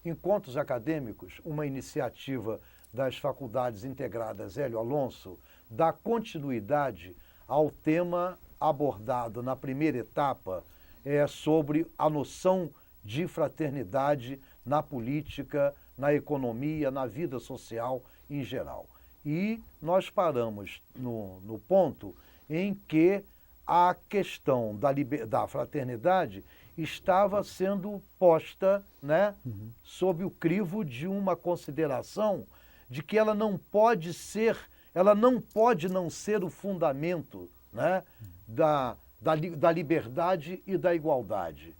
Encontros Acadêmicos, uma iniciativa das Faculdades Integradas Hélio Alonso, dá continuidade ao tema abordado na primeira etapa, sobre a noção de fraternidade na política, na economia, na vida social em geral. E nós paramos no ponto em que a questão da fraternidade estava sendo posta, né, sob o crivo de uma consideração de que ela não pode não ser o fundamento, né, da liberdade e da igualdade.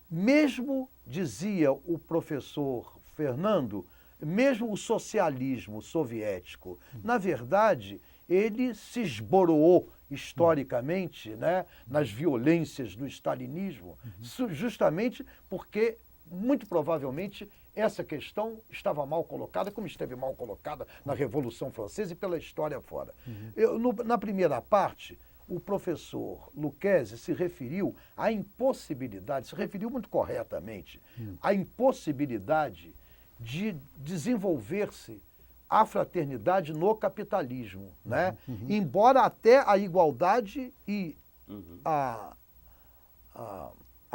Mesmo, dizia o professor Fernando, mesmo o socialismo soviético, na verdade, ele se esboroou historicamente, né, nas violências do stalinismo, justamente porque, muito provavelmente, essa questão estava mal colocada, como esteve mal colocada na Revolução Francesa e pela história fora. Na primeira parte, o professor Lucchesi se referiu à impossibilidade, se referiu muito corretamente, à impossibilidade de desenvolver-se a fraternidade no capitalismo, né? Embora até a igualdade e a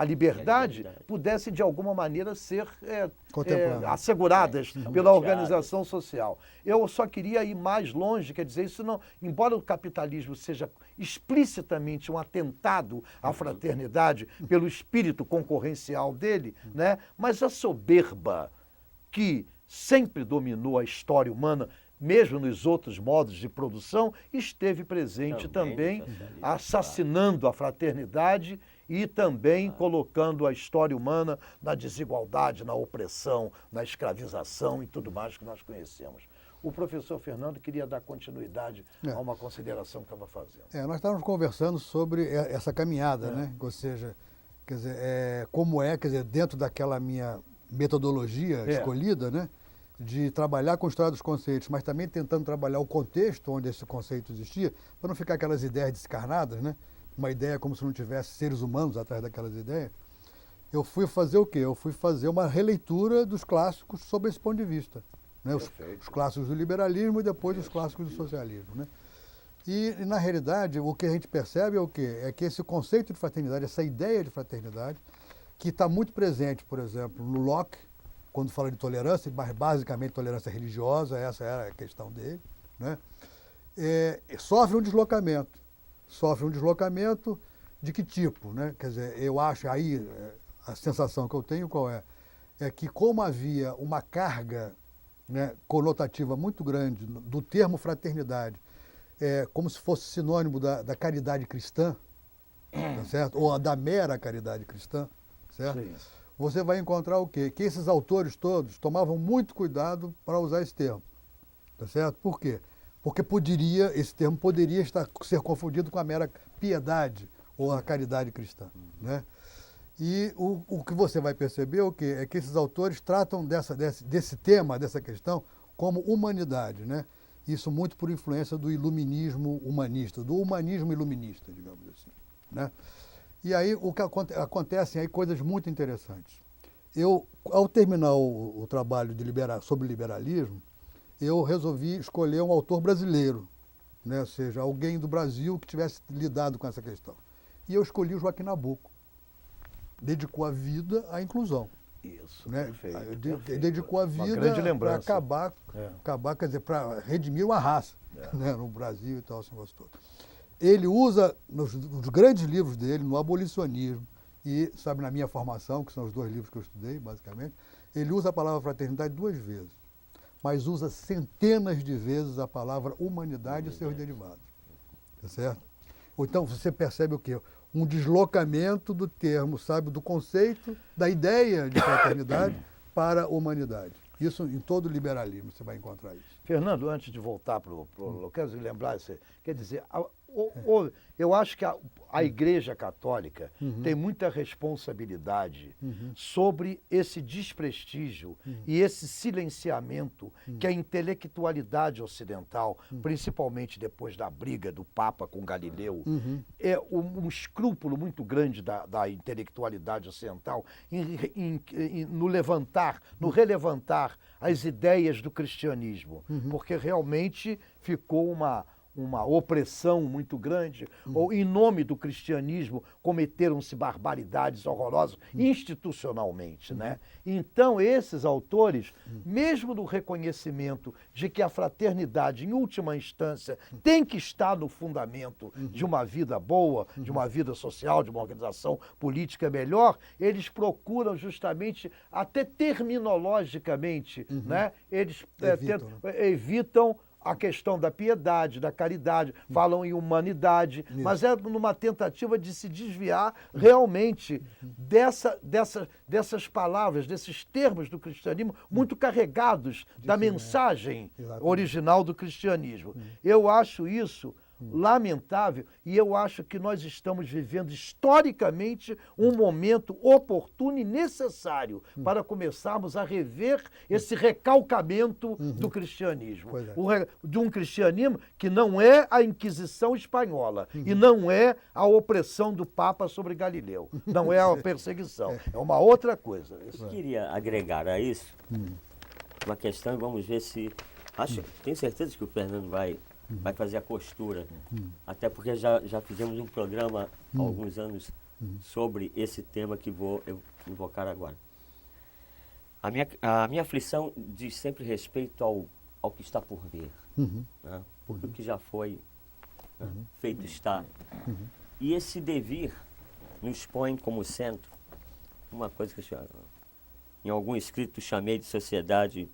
liberdade pudessem, de alguma maneira, ser asseguradas pela organização social. Eu só queria ir mais longe, quer dizer, isso não, embora o capitalismo seja explicitamente um atentado à fraternidade pelo espírito concorrencial dele, né? Mas a soberba que sempre dominou a história humana, mesmo nos outros modos de produção, esteve presente também assassinando a fraternidade e também colocando a história humana na desigualdade, na opressão, na escravização e tudo mais que nós conhecemos. O professor Fernando queria dar continuidade a uma consideração que estava fazendo. Nós estávamos conversando sobre essa caminhada, né? Ou seja, quer dizer, quer dizer, dentro daquela minha metodologia escolhida, né? De trabalhar com a história dos conceitos, mas também tentando trabalhar o contexto onde esse conceito existia, para não ficar aquelas ideias descarnadas, né? Uma ideia como se não tivesse seres humanos atrás daquelas ideias. Eu fui fazer o quê? Eu fui fazer uma releitura dos clássicos sob esse ponto de vista. Né? Os clássicos do liberalismo e depois os clássicos do socialismo. Né? E, na realidade, o que a gente percebe é o quê? É que esse conceito de fraternidade, essa ideia de fraternidade, que está muito presente, por exemplo, no Locke, quando fala de tolerância, mas basicamente tolerância religiosa, essa era a questão dele, né? Sofre um deslocamento. Sofre um deslocamento de que tipo, né? Quer dizer, eu acho, aí a sensação que eu tenho qual é? É que como havia uma carga, né, conotativa muito grande do termo fraternidade, como se fosse sinônimo da caridade cristã, tá certo? Ou da mera caridade cristã, certo? Sim. Você vai encontrar o quê? Que esses autores todos tomavam muito cuidado para usar esse termo, tá certo? Por quê? Porque esse termo poderia ser confundido com a mera piedade ou a caridade cristã, né? E o que você vai perceber é o quê? É que esses autores tratam desse tema, dessa questão, como humanidade, né? Isso muito por influência do iluminismo humanista, do humanismo iluminista, digamos assim, né? E aí o que acontecem aí coisas muito interessantes. Eu, ao terminar o trabalho sobre liberalismo, eu resolvi escolher um autor brasileiro, né? Ou seja, alguém do Brasil que tivesse lidado com essa questão. E eu escolhi o Joaquim Nabuco. Dedicou a vida à inclusão. Isso, né? perfeito. Dedicou a vida para acabar, quer dizer, para redimir uma raça, né? No Brasil e tal, esse negócio todo. Ele usa, nos grandes livros dele, no abolicionismo e, sabe, na minha formação, que são os 2 livros que eu estudei, basicamente, ele usa a palavra fraternidade 2 vezes, mas usa centenas de vezes a palavra humanidade e seus derivados. Tá certo? Ou então você percebe o quê? Um deslocamento do termo, sabe, do conceito, da ideia de fraternidade para a humanidade. Isso em todo o liberalismo você vai encontrar isso. Fernando, antes de voltar para o Lucchesi, lembrar isso, quer dizer, eu acho que a Igreja Católica tem muita responsabilidade sobre esse desprestígio e esse silenciamento que a intelectualidade ocidental, principalmente depois da briga do Papa com Galileu, é um escrúpulo muito grande da intelectualidade ocidental no relevantar as ideias do cristianismo, porque realmente ficou uma opressão muito grande, ou em nome do cristianismo cometeram-se barbaridades horrorosas institucionalmente, né? Então esses autores, mesmo no reconhecimento de que a fraternidade, em última instância, tem que estar no fundamento de uma vida boa, de uma vida social, de uma organização política melhor, eles procuram justamente, até terminologicamente, né? Eles evitam a questão da piedade, da caridade, falam em humanidade, mas é numa tentativa de se desviar realmente dessas palavras, desses termos do cristianismo muito carregados da mensagem original do cristianismo. Eu acho isso lamentável e eu acho que nós estamos vivendo historicamente um momento oportuno e necessário para começarmos a rever esse recalcamento do cristianismo. De um cristianismo que não é a Inquisição espanhola e não é a opressão do Papa sobre Galileu. Não é a perseguição, é uma outra coisa. Eu queria agregar a isso uma questão e vamos ver se... Tenho certeza que o Fernando vai fazer a costura, até porque já fizemos um programa há alguns anos sobre esse tema que vou invocar agora. A minha aflição diz sempre respeito ao que está por vir, né? Porque o que já foi feito está. E esse devir nos põe como centro uma coisa que eu, em algum escrito chamei de sociedade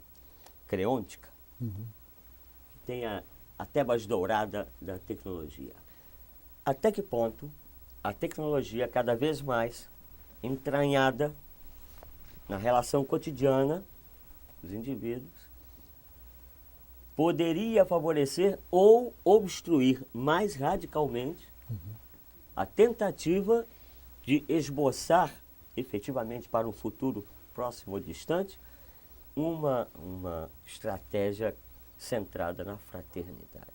creôntica, que tem a tebas dourada da tecnologia. Até que ponto a tecnologia, cada vez mais entranhada na relação cotidiana dos indivíduos, poderia favorecer ou obstruir mais radicalmente a tentativa de esboçar, efetivamente para um futuro próximo ou distante, uma estratégia centrada na fraternidade.